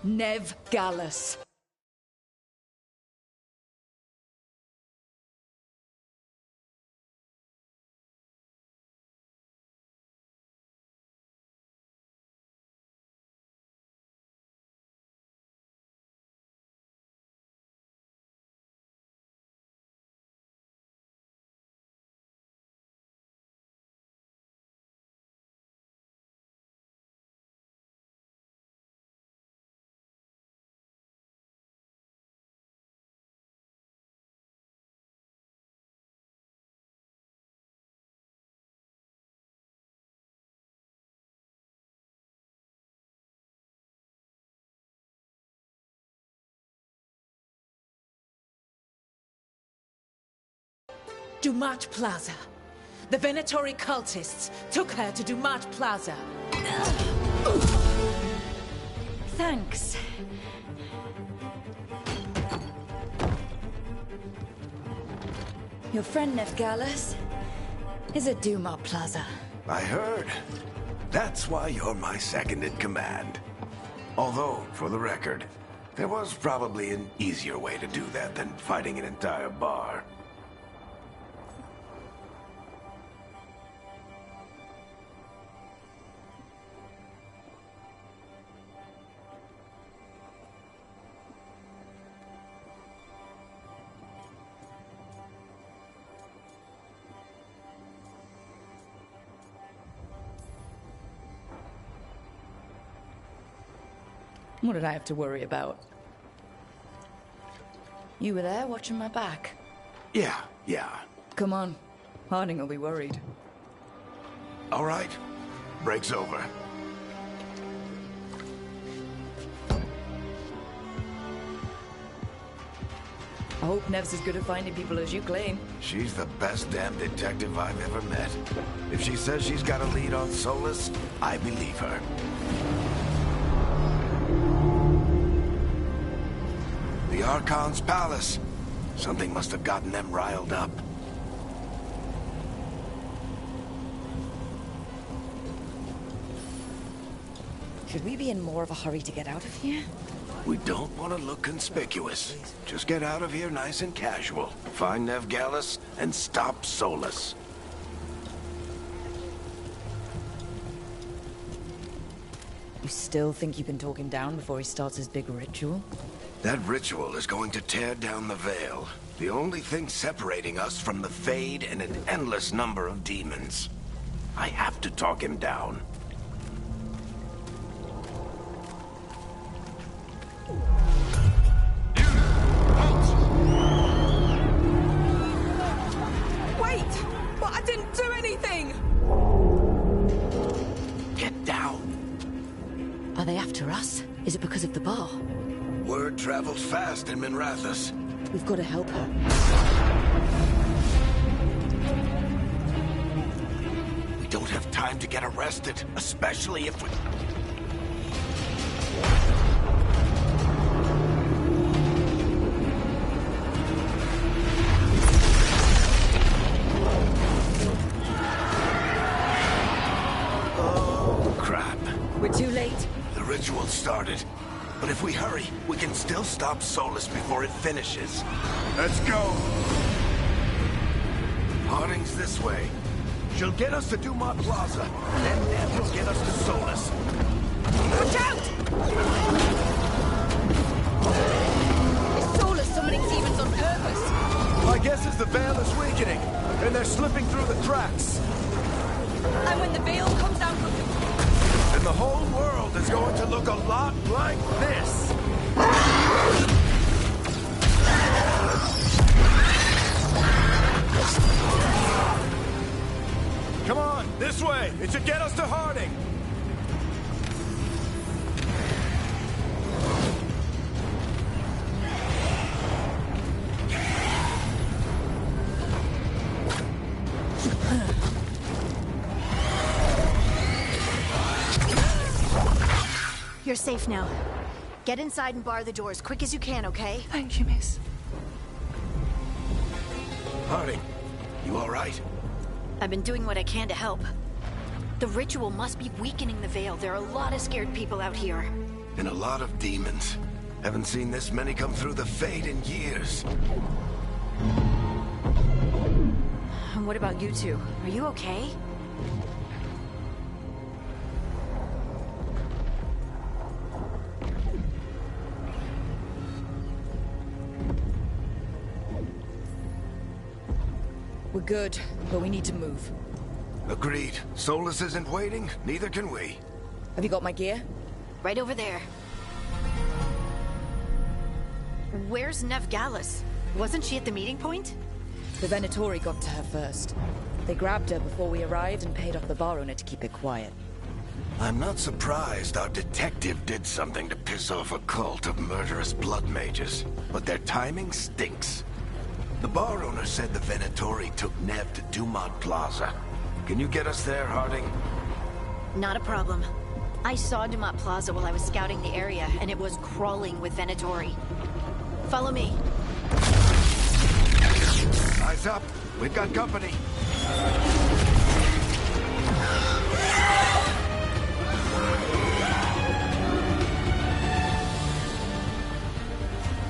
Nev Gallus. Dumat Plaza. The Venatori cultists took her to Dumat Plaza. Thanks. Your friend Nev Gallus is at Dumat Plaza. I heard. That's why you're my second in command. Although, for the record, there was probably an easier way to do that than fighting an entire bar. What did I have to worry about? You were there watching my back. Yeah. Come on. Harding will be worried. All right. Break's over. I hope Nev's as good at finding people as you claim. She's the best damn detective I've ever met. If she says she's got a lead on Solus, I believe her. The Archon's palace. Something must have gotten them riled up. Should we be in more of a hurry to get out of here? We don't want to look conspicuous. Just get out of here nice and casual. Find Nev Gallus and stop Solus. You still think you can talk him down before he starts his big ritual? That ritual is going to tear down the Veil. The only thing separating us from the Fade and an endless number of demons. I have to talk him down. Wait! But I didn't do anything! Get down. Are they after us? Is it because of the bar? Word travels fast in Minrathous. We've got to help her. We don't have time to get arrested, especially if we... Oh, crap. We're too late. The ritual started. But if we hurry, we can still stop Solus before it finishes. Let's go! Harding's this way. She'll get us to Dumat Plaza, then Nev will get us to Solus. Watch out! Is Solus summoning demons on purpose? My guess is the Veil is weakening, and they're slipping through the cracks. And when the veil comes down from the... And the whole world is going to look a lot like this. Come on, this way. It should get us to Harding. You're safe now. Get inside and bar the door as quick as you can, okay? Thank you, miss. Harding, you all right? I've been doing what I can to help. The ritual must be weakening the Veil. There are a lot of scared people out here. and a lot of demons. Haven't seen this many come through the Fade in years. And what about you two? Are you okay? We're good, but we need to move. Agreed. Solus isn't waiting, neither can we. Have you got my gear? Right over there. Where's Nev Gallus? Wasn't she at the meeting point? The Venatori got to her first. They grabbed her before we arrived and paid off the bar owner to keep it quiet. I'm not surprised our detective did something to piss off a cult of murderous blood mages, but their timing stinks. The bar owner said the Venatori took Nev to Dumont Plaza. Can you get us there, Harding? Not a problem. I saw Dumont Plaza while I was scouting the area, and it was crawling with Venatori. Follow me. Eyes up. We've got company.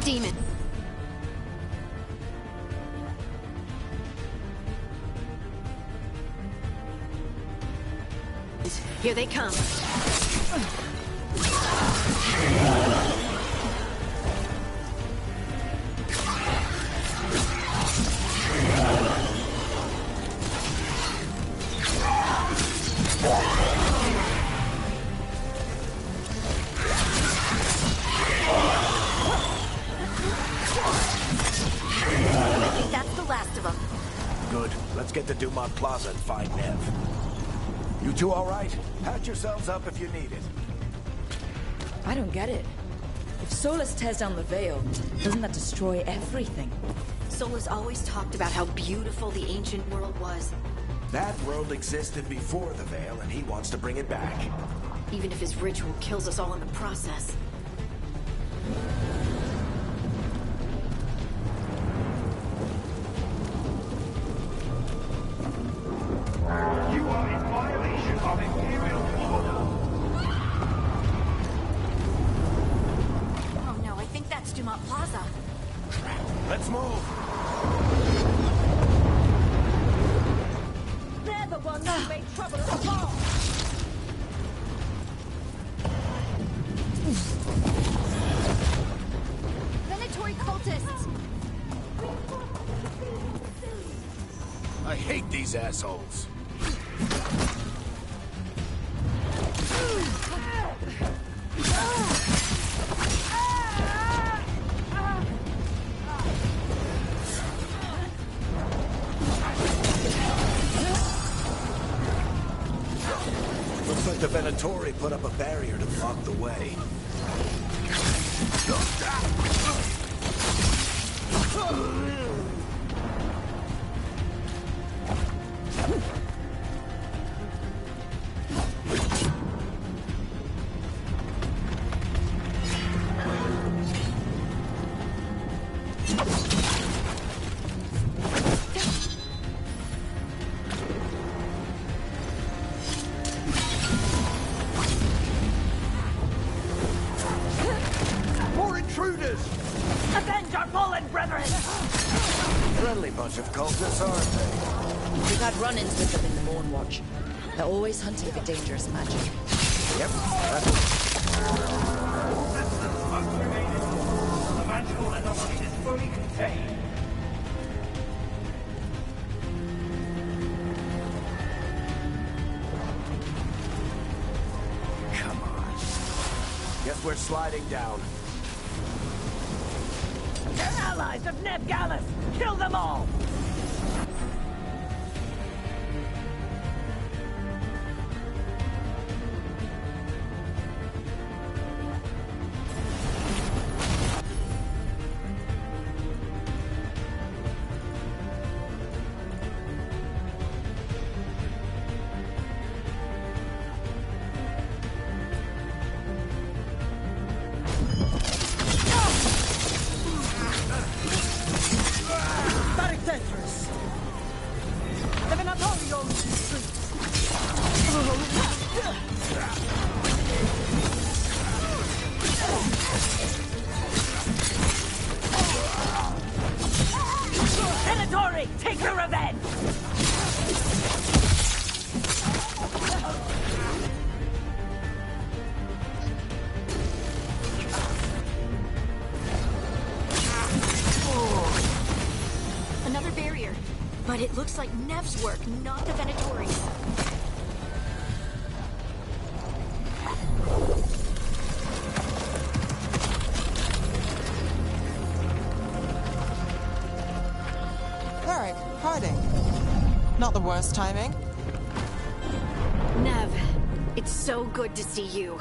Demon. Here they come. I think that's the last of them. Good. Let's get to Dumont Plaza and find Nev. You two all right? Patch yourselves up if you need it. I don't get it. If Solus tears down the Veil, doesn't that destroy everything? Solus always talked about how beautiful the ancient world was. That world existed before the Veil, and he wants to bring it back. Even if his ritual kills us all in the process. You are in violation of Imperial order. Oh no, I think that's Dumont Plaza. Let's move! They're the ones who made trouble at the bar. Venatori cultists! I hate these assholes. Looks like the Venatori put up a barrier to block the way. More intruders! Avenge our fallen brethren! Friendly bunch of cultists, aren't they? We've had run-ins with them in the Morn Watch. They're always hunting for dangerous magic. Yep, Resistance must remain. The magical anomaly is fully contained. Come on. Guess we're sliding down. They're allies of Nev Gallus! Kill them all! Hurry! Take your revenge! Another barrier. But it looks like Nev's work, not the Venatori's. Eric, hiding. Not the worst timing. Nev, it's so good to see you.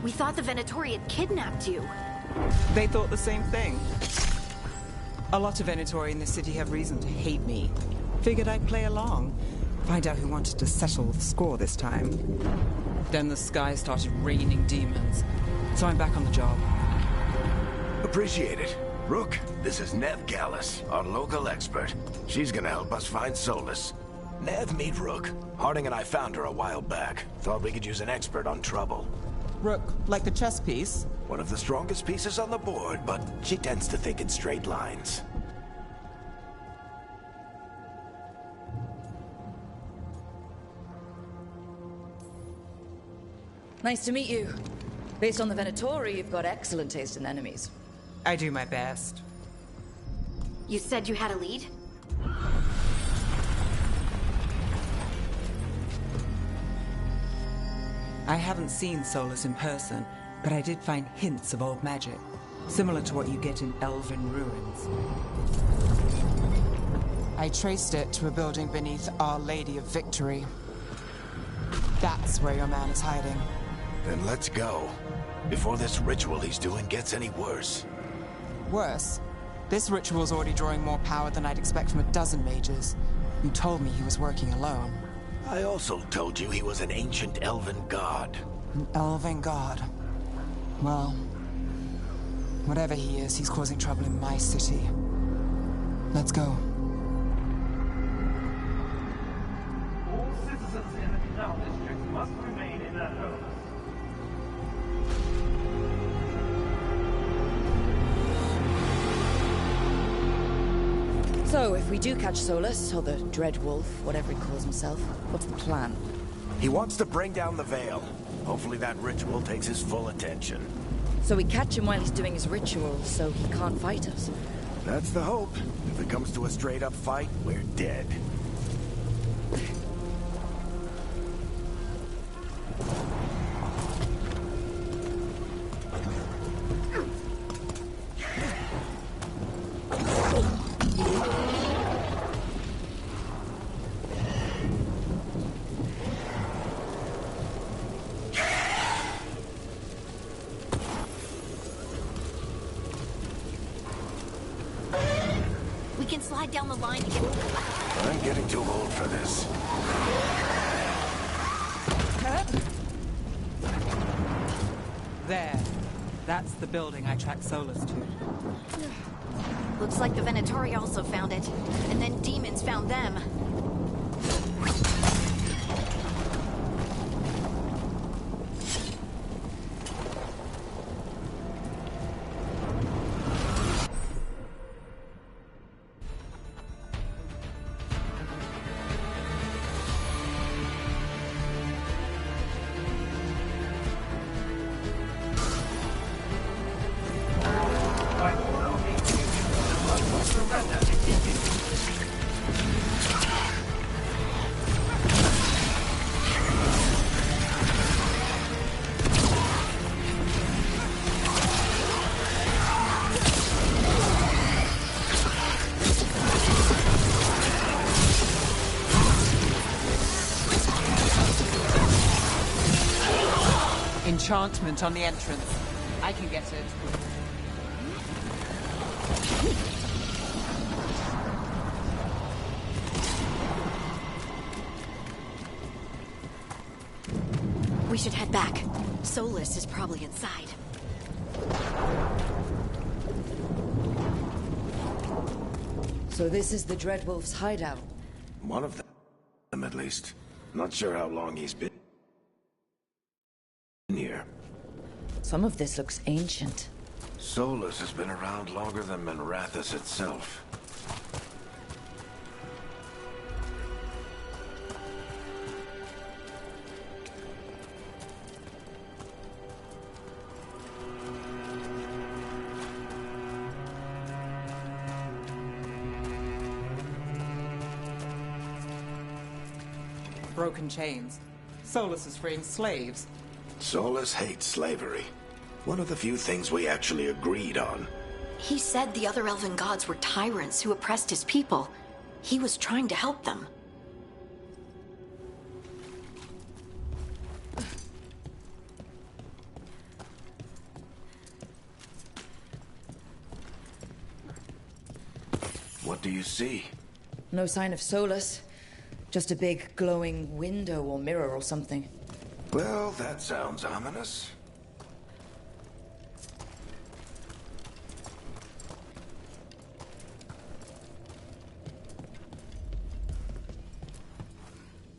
We thought the Venatori had kidnapped you. They thought the same thing. A lot of Venatori in this city have reason to hate me. Figured I'd play along. Find out who wanted to settle the score this time. Then the sky started raining demons. So I'm back on the job. Appreciate it. Rook, this is Nev Gallus, our local expert. She's gonna help us find Solus. Nev, meet Rook. Harding and I found her a while back. Thought we could use an expert on trouble. Rook, like the chess piece? One of the strongest pieces on the board, but she tends to think in straight lines. Nice to meet you. Based on the Venatori, you've got excellent taste in enemies. I do my best. You said you had a lead? I haven't seen Solus in person, but I did find hints of old magic, similar to what you get in elven ruins. I traced it to a building beneath Our Lady of Victory. That's where your man is hiding. Then let's go. Before this ritual he's doing gets any worse. Worse, this ritual's already drawing more power than I'd expect from a dozen mages. You told me he was working alone. I also told you he was an ancient elven god. An elven god. Well, whatever he is, he's causing trouble in my city. Let's go. All citizens in the canal district must remain in their homes. So, if we do catch Solus, or the Dread Wolf, whatever he calls himself, what's the plan? He wants to bring down the Veil. Hopefully that ritual takes his full attention. So we catch him while he's doing his ritual, so he can't fight us. That's the hope. If it comes to a straight-up fight, we're dead. We can slide down the line to get... I'm getting too old for this. There. That's the building I tracked Solus to. Looks like the Venatori also found it. And then demons found them. Enchantment on the entrance. I can get it. We should head back. Solus is probably inside. So this is the Dreadwolf's hideout. One of them, at least. Not sure how long he's been here. Some of this looks ancient. Solus has been around longer than Manrathus itself. broken chains. Solus is freeing slaves. Solus hates slavery. One of the few things we actually agreed on. He said the other elven gods were tyrants who oppressed his people. He was trying to help them. What do you see? No sign of Solus. Just a big glowing window or mirror or something. Well, that sounds ominous.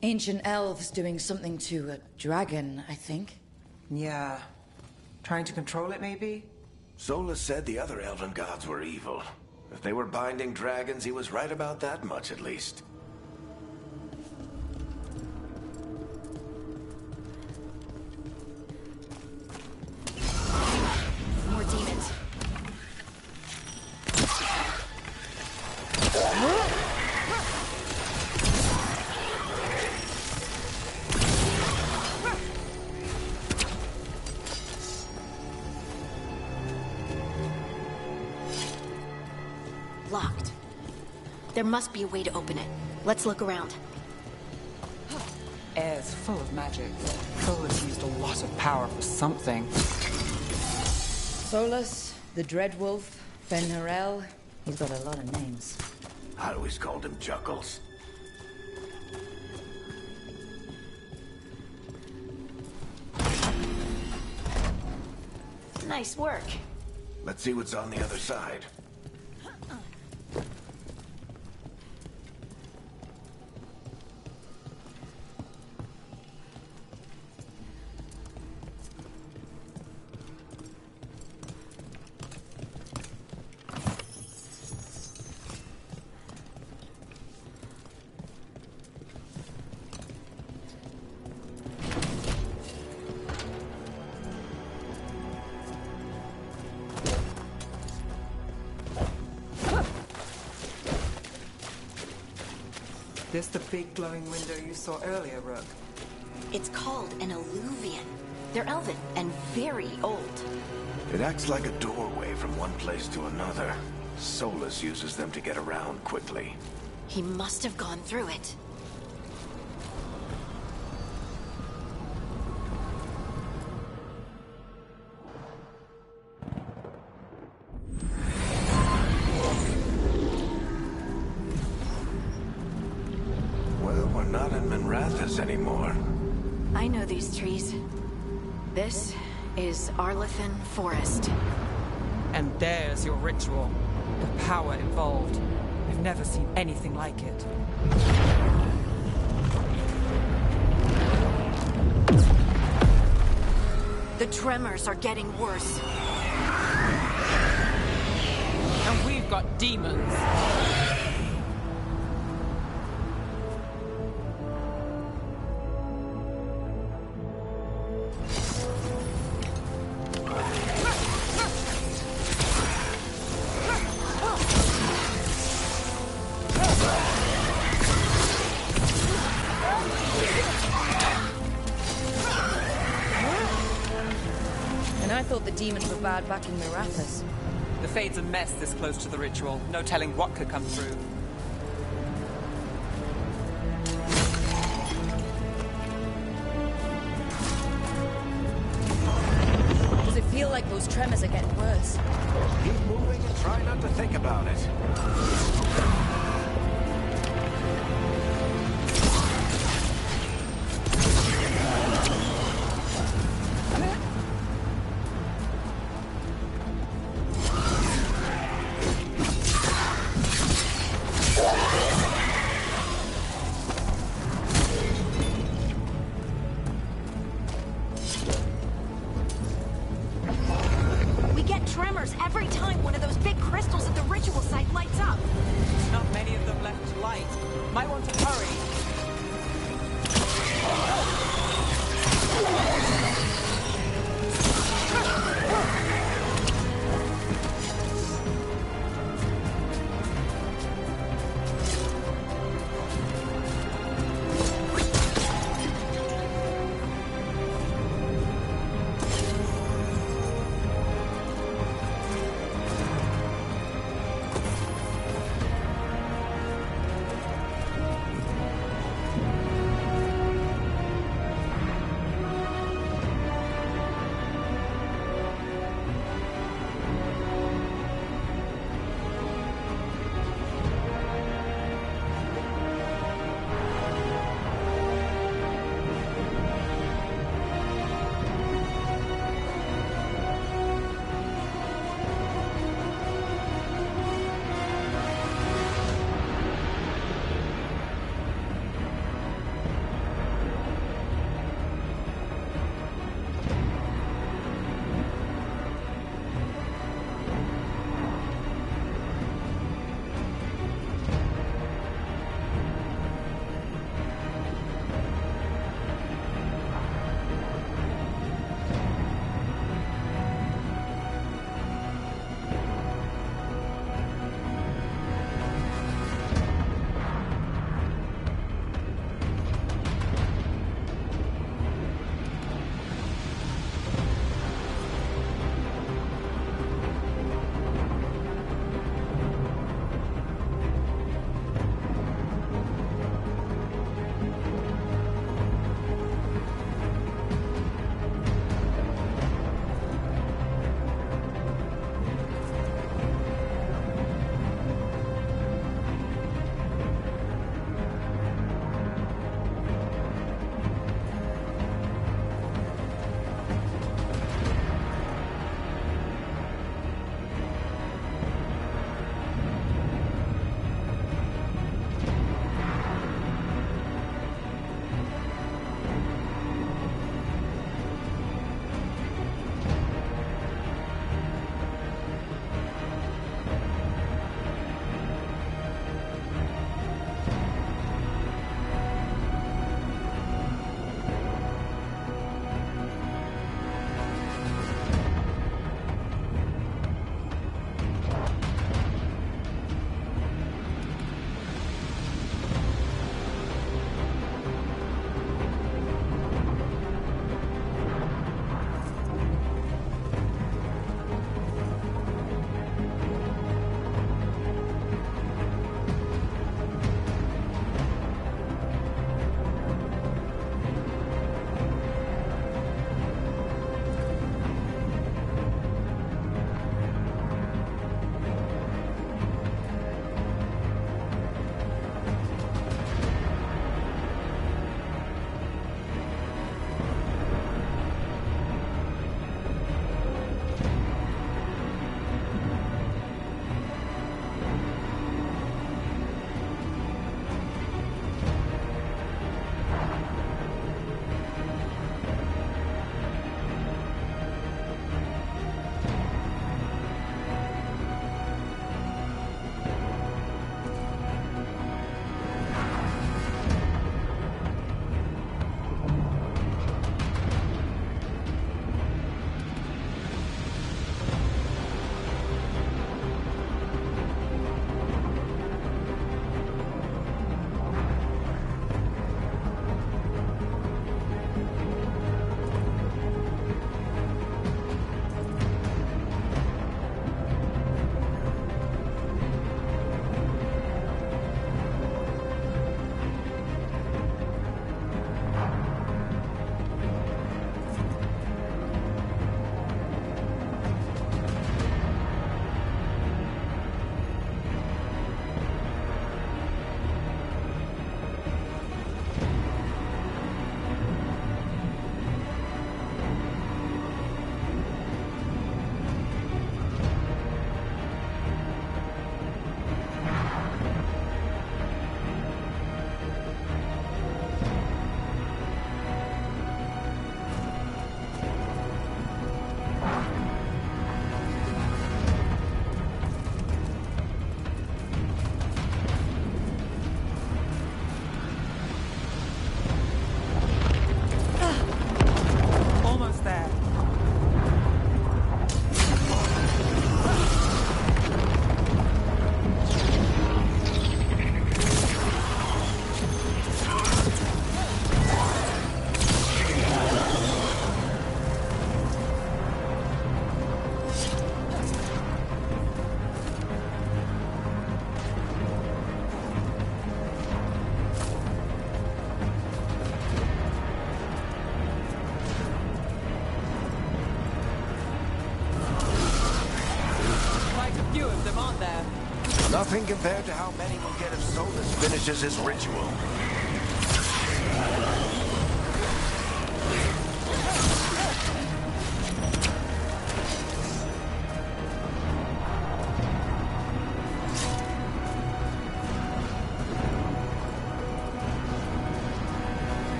Ancient elves doing something to a dragon, I think. Yeah. Trying to control it, maybe? Solus said the other elven gods were evil. If they were binding dragons, he was right about that much, at least. More demons. Locked. There must be a way to open it. Let's look around. Air's full of magic. Solus used a lot of power for something. Solus, the Dreadwolf, Fenrirel. He's got a lot of names. I always called him Juggles. Nice work. Let's see what's on the other side. This the big glowing window you saw earlier, Rook? It's called an alluvian. They're elven and very old. It acts like a doorway from one place to another. Solus uses them to get around quickly. He must have gone through it. Well, we're not in Minrathous anymore. I know these trees. This is Arlethan Forest. And there's your ritual. The power involved. I've never seen anything like it. The tremors are getting worse. And we've got demons. And I thought the demons were bad back in Minrathous. The Fade's a mess this close to the ritual. No telling what could come through. Does it feel like those tremors are getting worse? Keep moving and try not to think about it. We get tremors every time one of those big crystals at the ritual site lights up. a few of them, aren't there? Nothing compared to how many we'll get if Solus finishes his ritual.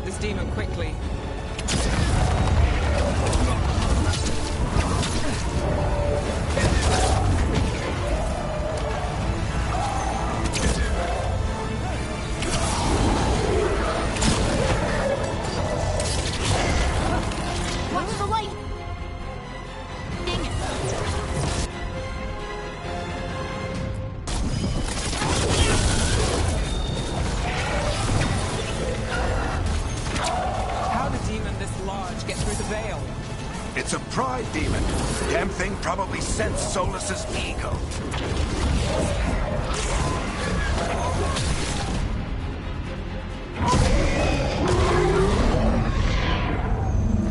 This demon quickly. Watch the light! Get through the veil. It's a pride demon. Damn thing probably sensed Solus's ego.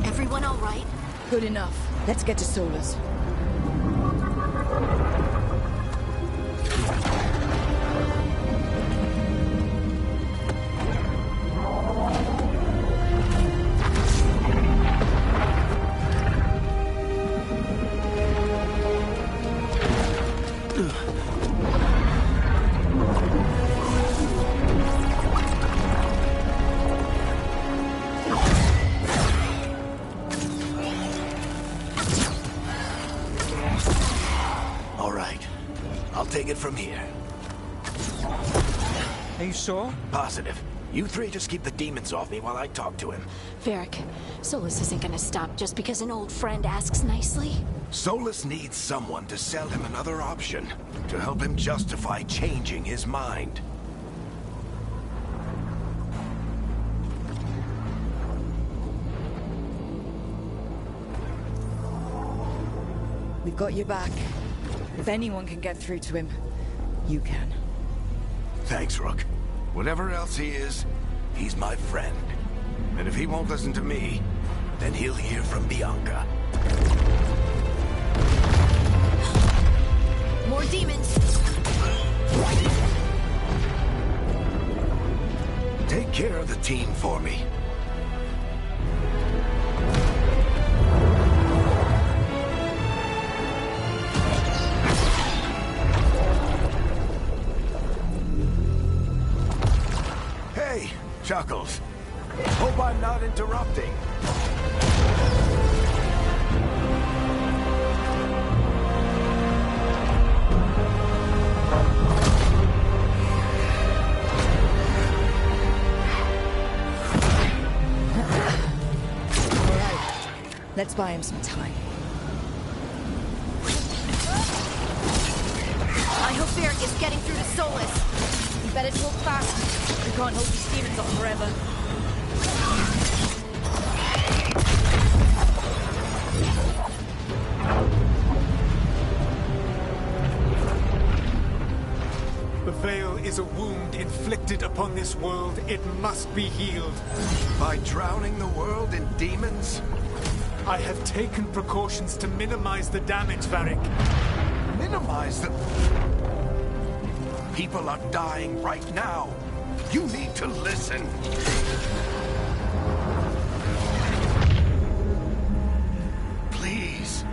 Everyone all right? Good enough. Let's get to Solus. Take it from here. Are you sure? Positive. You three just keep the demons off me while I talk to him. Varric, Solus isn't gonna stop just because an old friend asks nicely. Solus needs someone to sell him another option, to help him justify changing his mind. We've got your back. If anyone can get through to him, you can. Thanks, Rook. Whatever else he is, he's my friend. And if he won't listen to me, then he'll hear from Bianca. More demons! Take care of the team for me. Chuckles. Hope I'm not interrupting. All right. Let's buy him some time. I hope Varric is getting through to Solus. You better talk fast. We can't hold these demons off forever. The veil is a wound inflicted upon this world. It must be healed. By drowning the world in demons? I have taken precautions to minimize the damage, Varric. Minimize the... People are dying right now. You need to listen. Please.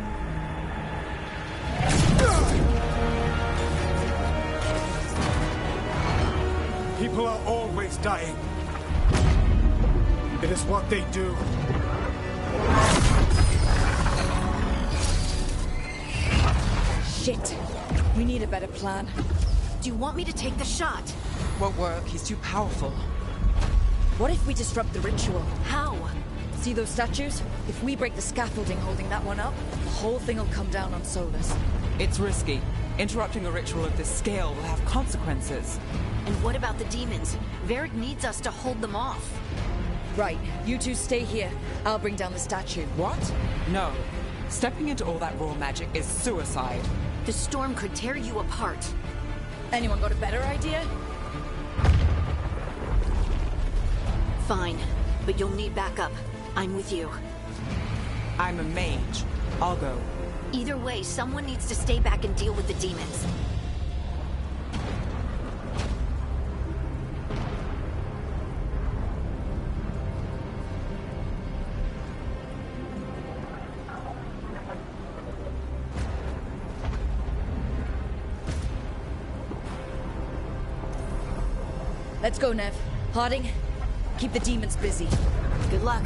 People are always dying. It is what they do. Shit. We need a better plan. Do you want me to take the shot? Won't work. He's too powerful. What if we disrupt the ritual? How? See those statues? If we break the scaffolding holding that one up, the whole thing will come down on Solus. It's risky. Interrupting a ritual of this scale will have consequences. And what about the demons? Varric needs us to hold them off. Right. You two stay here. I'll bring down the statue. What? No. Stepping into all that raw magic is suicide. The storm could tear you apart. Anyone got a better idea? Fine, but you'll need backup. I'm with you. I'm a mage. I'll go. Either way, someone needs to stay back and deal with the demons. Let's go, Nev. Harding, keep the demons busy. Good luck.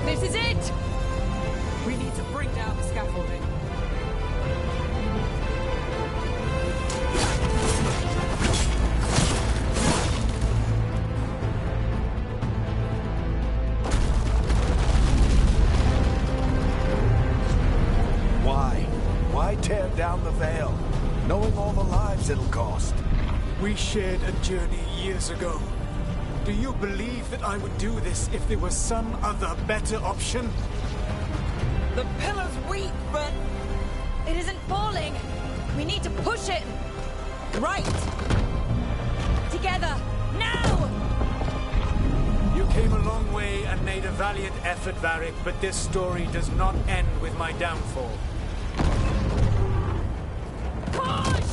This is it! We need to bring down the scaffolding. Why? Why tear down the Veil? Knowing all the lives it'll cost. We shared a journey years ago. Do you believe that I would do this if there was some other better option? The pillar's weak, but... It isn't falling! We need to push it! Right! Together! Now! You came a long way and made a valiant effort, Varric, but this story does not end with my downfall. Push!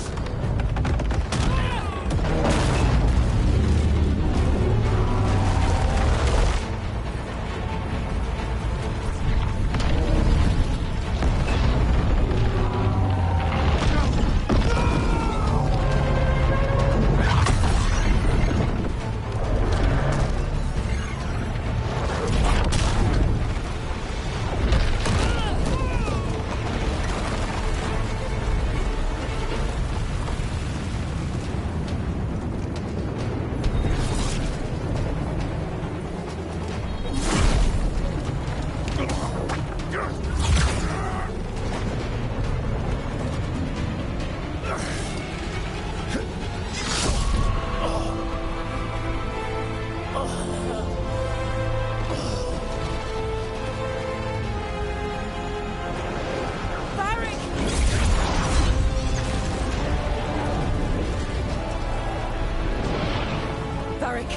Varric!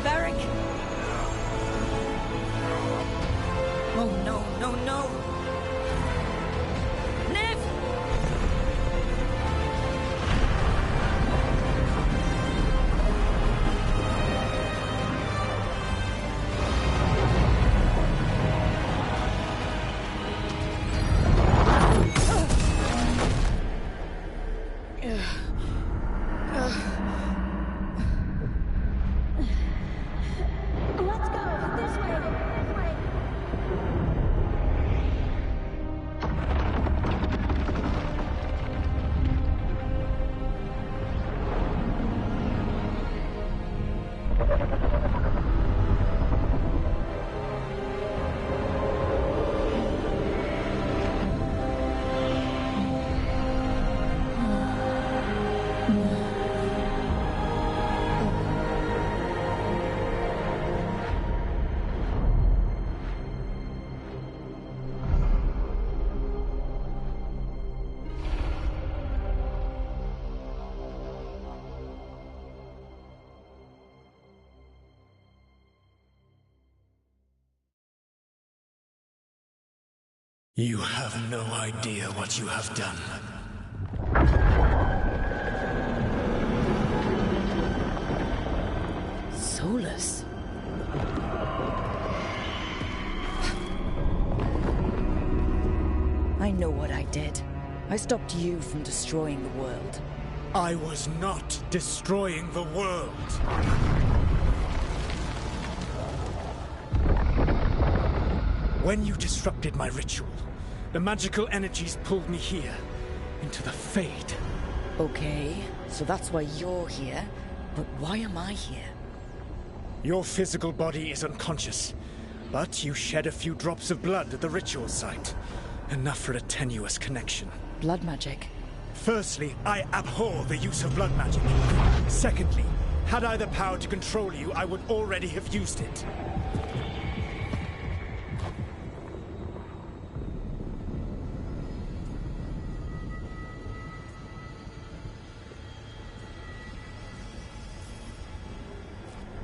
Varric! Oh no, no, no! Nev! Let's go! This way! This way! You have no idea what you have done. Solus. I know what I did. I I stopped you from destroying the world. I was not destroying the world. When you disrupted my ritual, the magical energies pulled me here, into the Fade. Okay, so that's why you're here. But why am I here? Your physical body is unconscious, but you shed a few drops of blood at the ritual site. Enough for a tenuous connection. Blood magic? Firstly, I abhor the use of blood magic. Secondly, had I the power to control you, I would already have used it.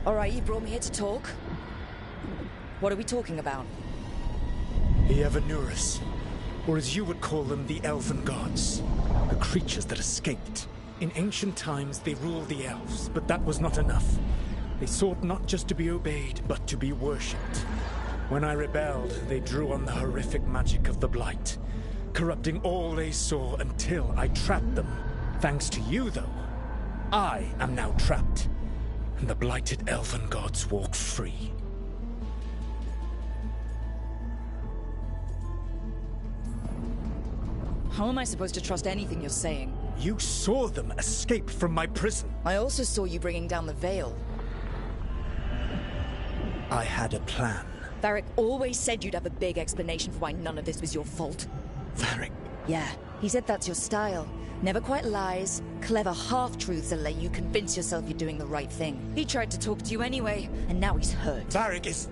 Alright, you brought me here to talk. What are we talking about? The Evanurus, or as you would call them, the Elven Gods. The creatures that escaped. In ancient times, they ruled the elves, but that was not enough. They sought not just to be obeyed, but to be worshipped. When I rebelled, they drew on the horrific magic of the Blight, corrupting all they saw until I trapped them. Thanks to you, though, I am now trapped, and the blighted Elven Gods walk free. How am I supposed to trust anything you're saying? You saw them escape from my prison. I also saw you bringing down the Veil. I had a plan. Varric always said you'd have a big explanation for why none of this was your fault. Varric? Yeah, he said that's your style. Never quite lies, clever half-truths that let you convince yourself you're doing the right thing. He tried to talk to you anyway, and now he's hurt. Varric is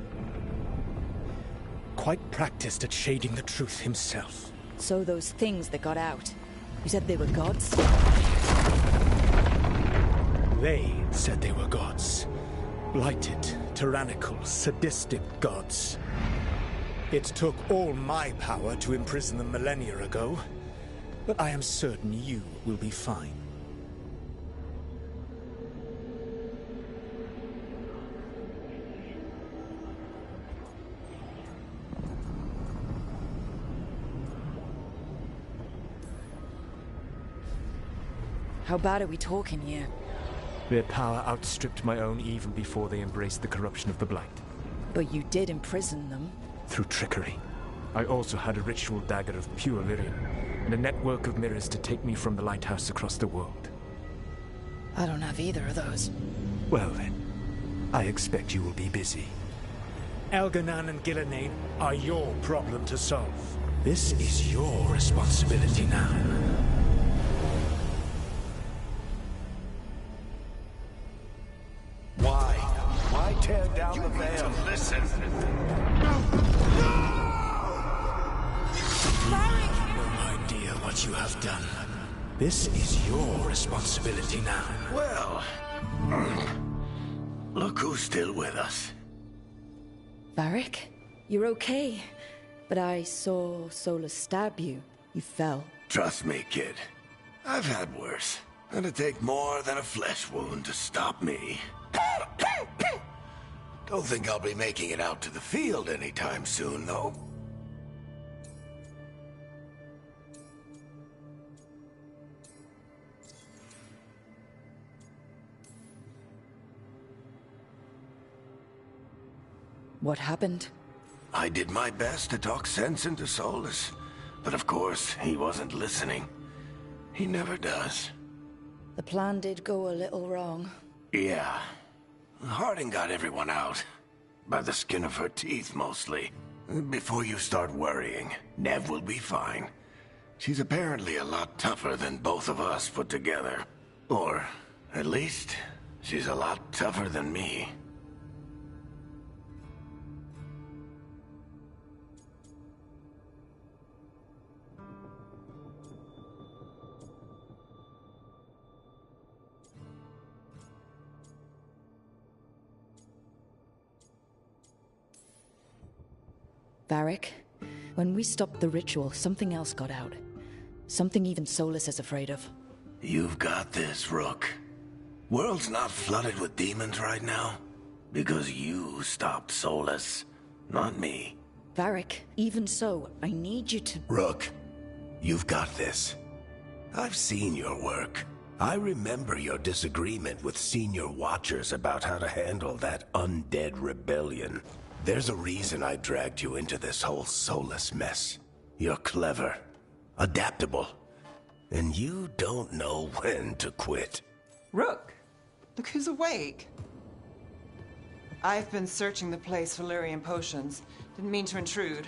quite practiced at shading the truth himself. So those things that got out, you said they were gods? They said they were gods. Blighted, tyrannical, sadistic gods. It took all my power to imprison them millennia ago, but I am certain you will be fine. How bad are we talking here? Their power outstripped my own even before they embraced the corruption of the Blight. But you did imprison them. Through trickery. I also had a ritual dagger of pure lyrium, and a network of mirrors to take me from the lighthouse across the world. I don't have either of those. Well then, I expect you will be busy. Elganan and Gillenane are your problem to solve. This is your responsibility now. Why tear down the veil? To listen. No idea what you have done. This is your responsibility now. Well, look who's still with us. Varric? You're okay. But I saw Solus stab you. You fell. Trust me, kid. I've had worse. It'll take more than a flesh wound to stop me. Don't think I'll be making it out to the field anytime soon, though. What happened? I did my best to talk sense into Solus, but of course, he wasn't listening. He never does. The plan did go a little wrong. Yeah. Harding got everyone out. By the skin of her teeth, mostly. Before you start worrying, Nev will be fine. She's apparently a lot tougher than both of us put together. Or, at least, she's a lot tougher than me. Varric, when we stopped the ritual, something else got out. Something even Solus is afraid of. You've got this, Rook. World's not flooded with demons right now. Because you stopped Solus, not me. Varric, even so, I need you to... Rook, you've got this. I've seen your work. I remember your disagreement with senior watchers about how to handle that undead rebellion. There's a reason I dragged you into this whole soulless mess. You're clever, adaptable, and you don't know when to quit. Rook, look who's awake. I've been searching the place for Lyrian potions. Didn't mean to intrude.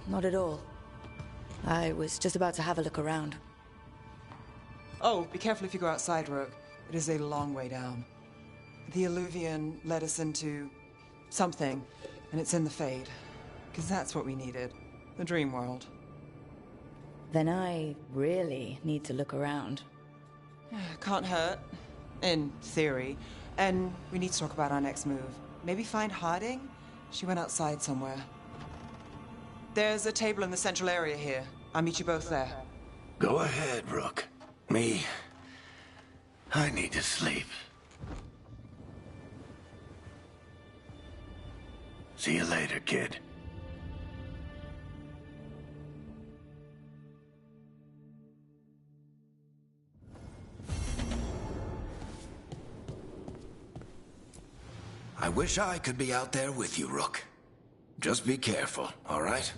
Not at all. I was just about to have a look around. Oh, be careful if you go outside, Rook. It is a long way down. The Illuvian led us into something, and it's in the Fade. Because that's what we needed. The dream world. Then I really need to look around. Can't hurt. In theory. And we need to talk about our next move. Maybe find Harding? She went outside somewhere. There's a table in the central area here. I'll meet you both there. Go ahead, Rook. I need to sleep. See you later, kid. I wish I could be out there with you, Rook. Just be careful, all right?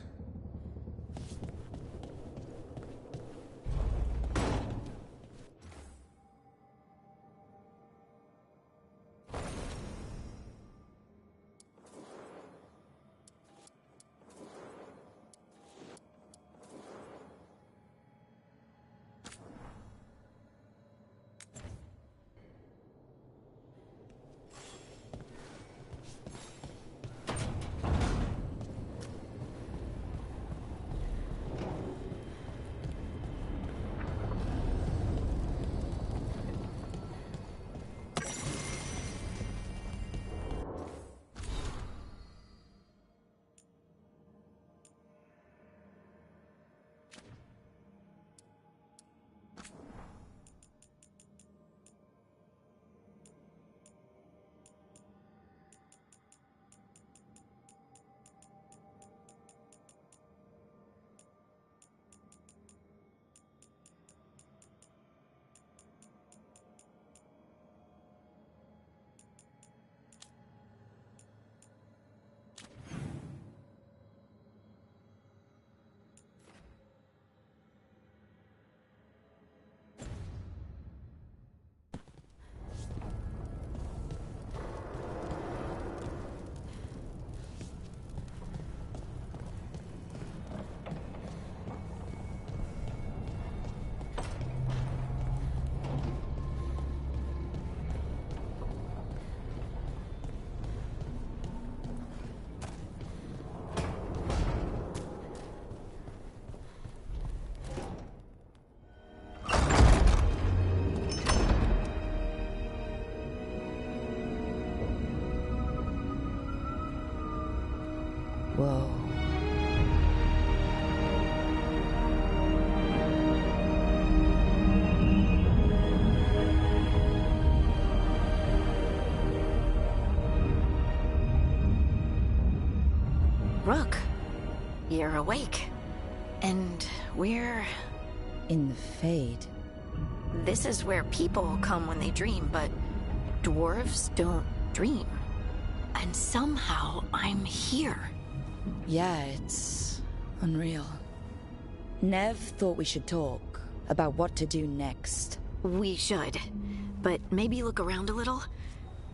Whoa. Rook, you're awake. And we're... In the Fade. This is where people come when they dream, but dwarves don't dream. And somehow I'm here. Yeah, it's unreal. Nev thought we should talk about what to do next. We should. But maybe look around a little.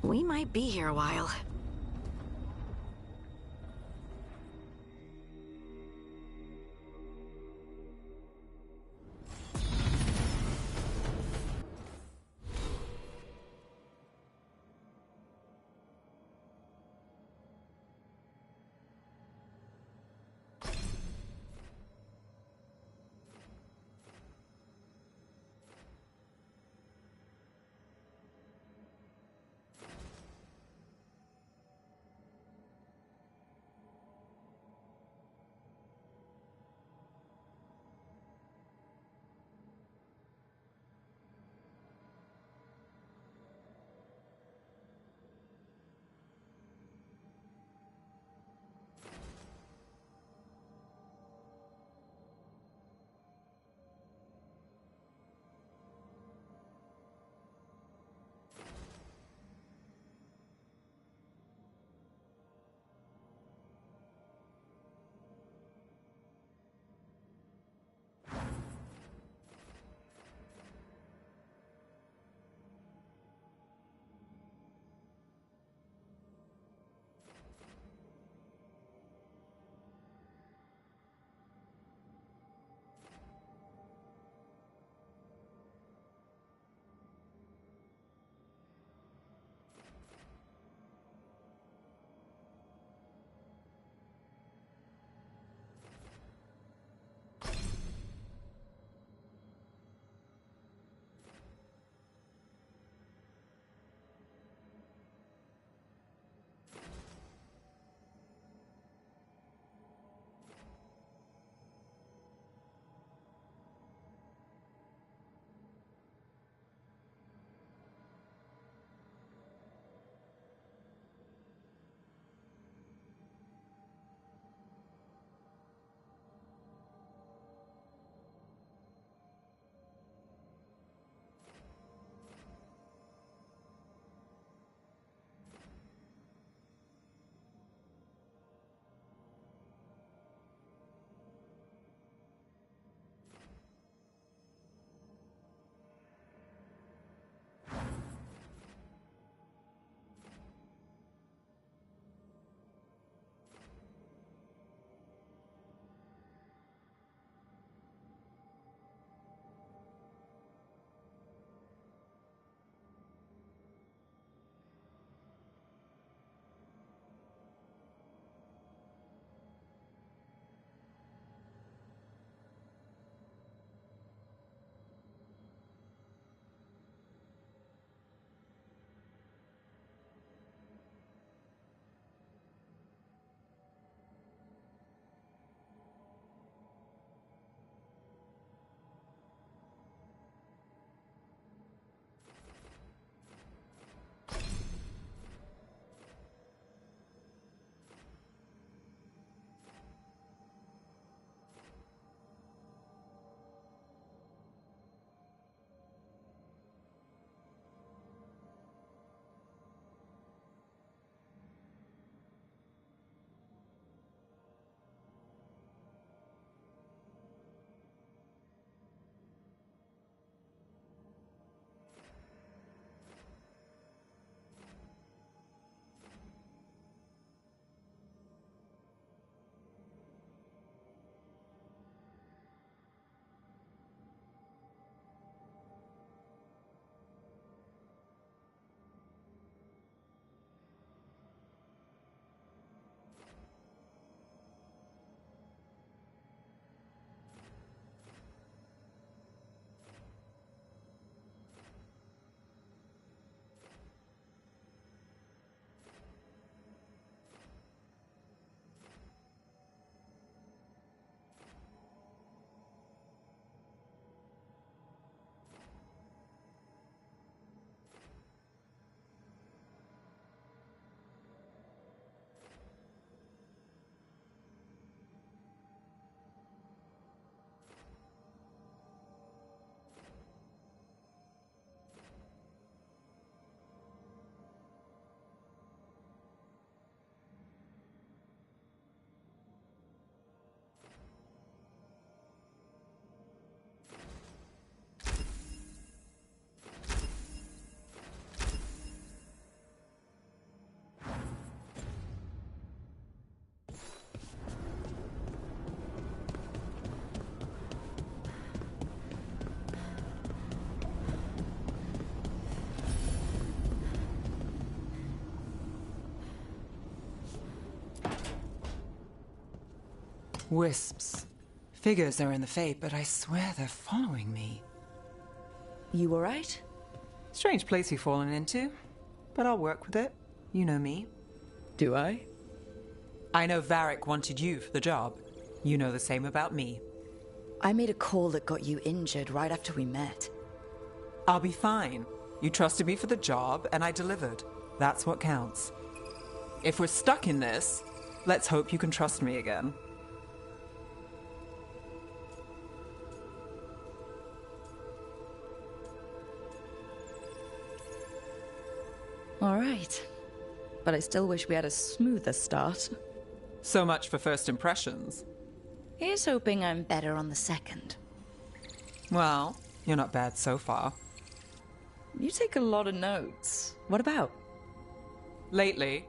We might be here a while. Wisps. Figures are in the Fate, but I swear they're following me. You alright? Strange place you've fallen into, but I'll work with it. You know me. Do I? I know Varric wanted you for the job. You know the same about me. I made a call that got you injured right after we met. I'll be fine. You trusted me for the job, and I delivered. That's what counts. If we're stuck in this, let's hope you can trust me again. Alright. But I still wish we had a smoother start. So much for first impressions. Here's hoping I'm better on the second. Well, you're not bad so far. You take a lot of notes. What about? Lately,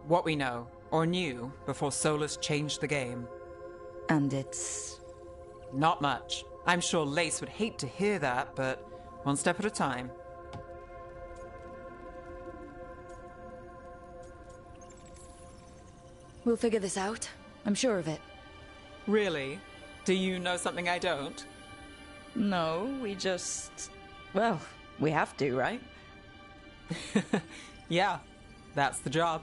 what we know, or knew, before Solus changed the game. And it's... Not much. I'm sure Lace would hate to hear that, but one step at a time. We'll figure this out. I'm sure of it. Really? Do you know something I don't? No, we just... Well, we have to, right? Yeah, that's the job.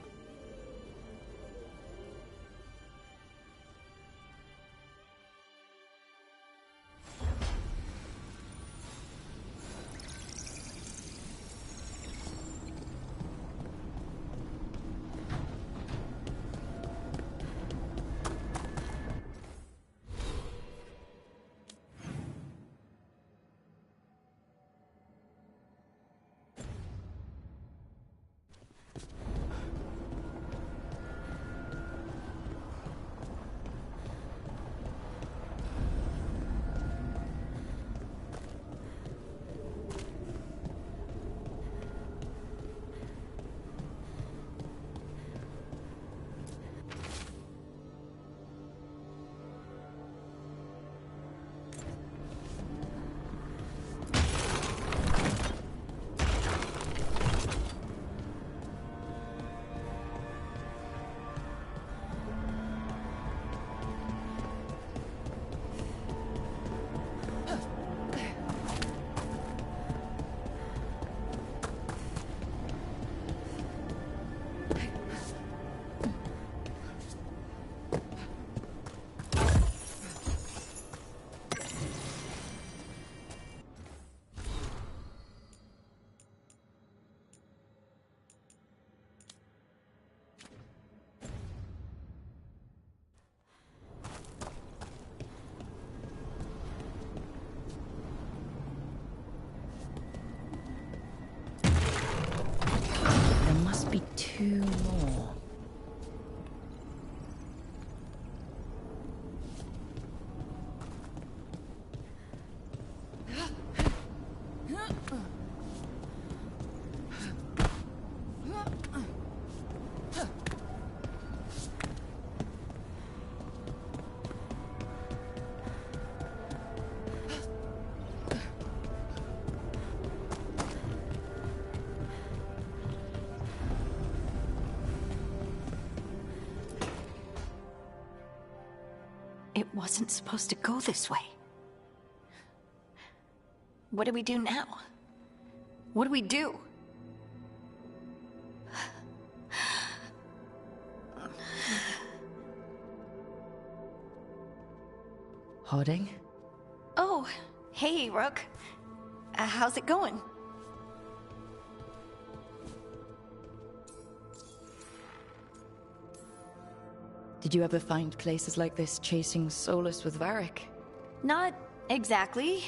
Be two more. It wasn't supposed to go this way. What do we do now? What do we do? Harding? Oh, hey, Rook. How's it going? Did you ever find places like this chasing Solus with Varric? Not exactly.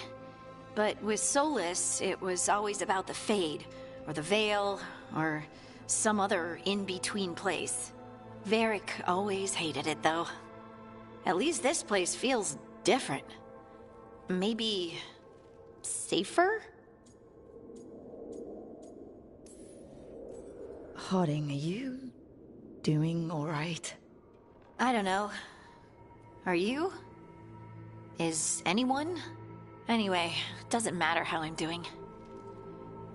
But with Solus, it was always about the Fade, or the Veil, or some other in-between place. Varric always hated it, though. At least this place feels different. Maybe... safer? Harding, are you doing alright? I don't know. Are you? Is anyone? Anyway, doesn't matter how I'm doing.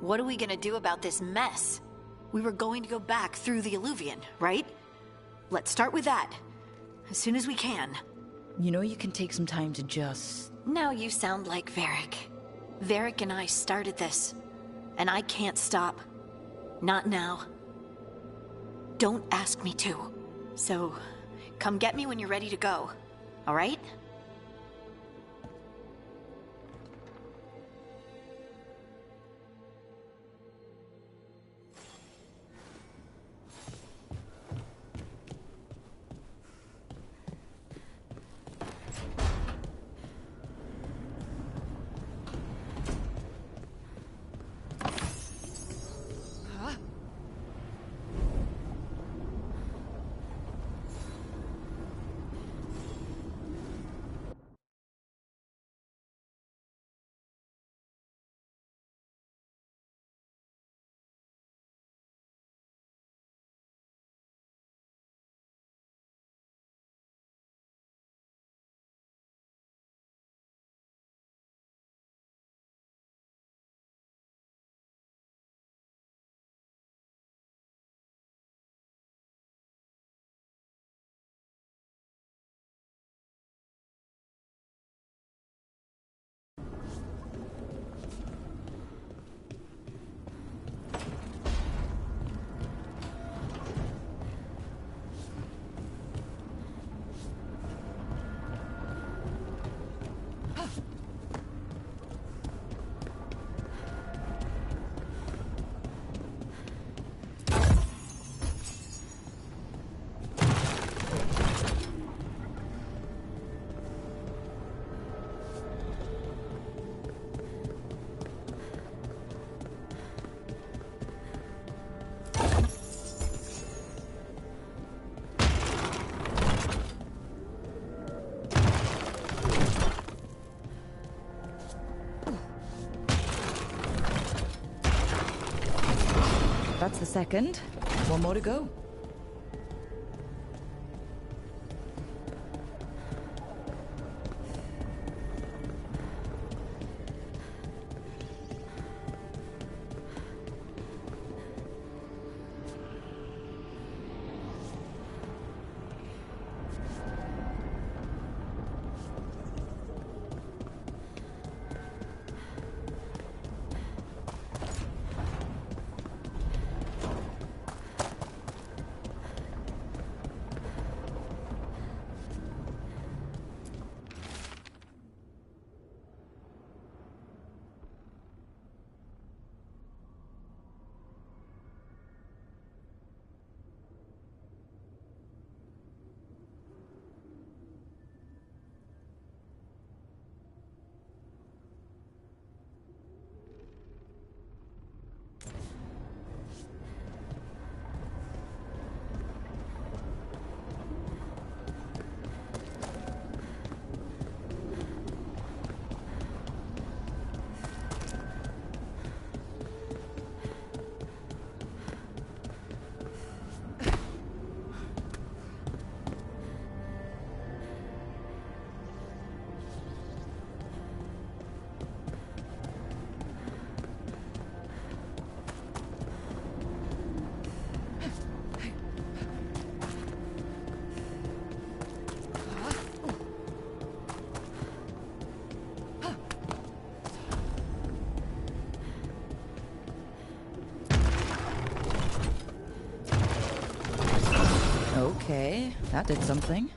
What are we gonna do about this mess? We were going to go back through the Illuvian, right? Let's start with that. As soon as we can. You know you can take some time to just... Now you sound like Varric. Varric and I started this, and I can't stop. Not now. Don't ask me to. So, come get me when you're ready to go, all right? That's the second. One more to go. Okay, that did something.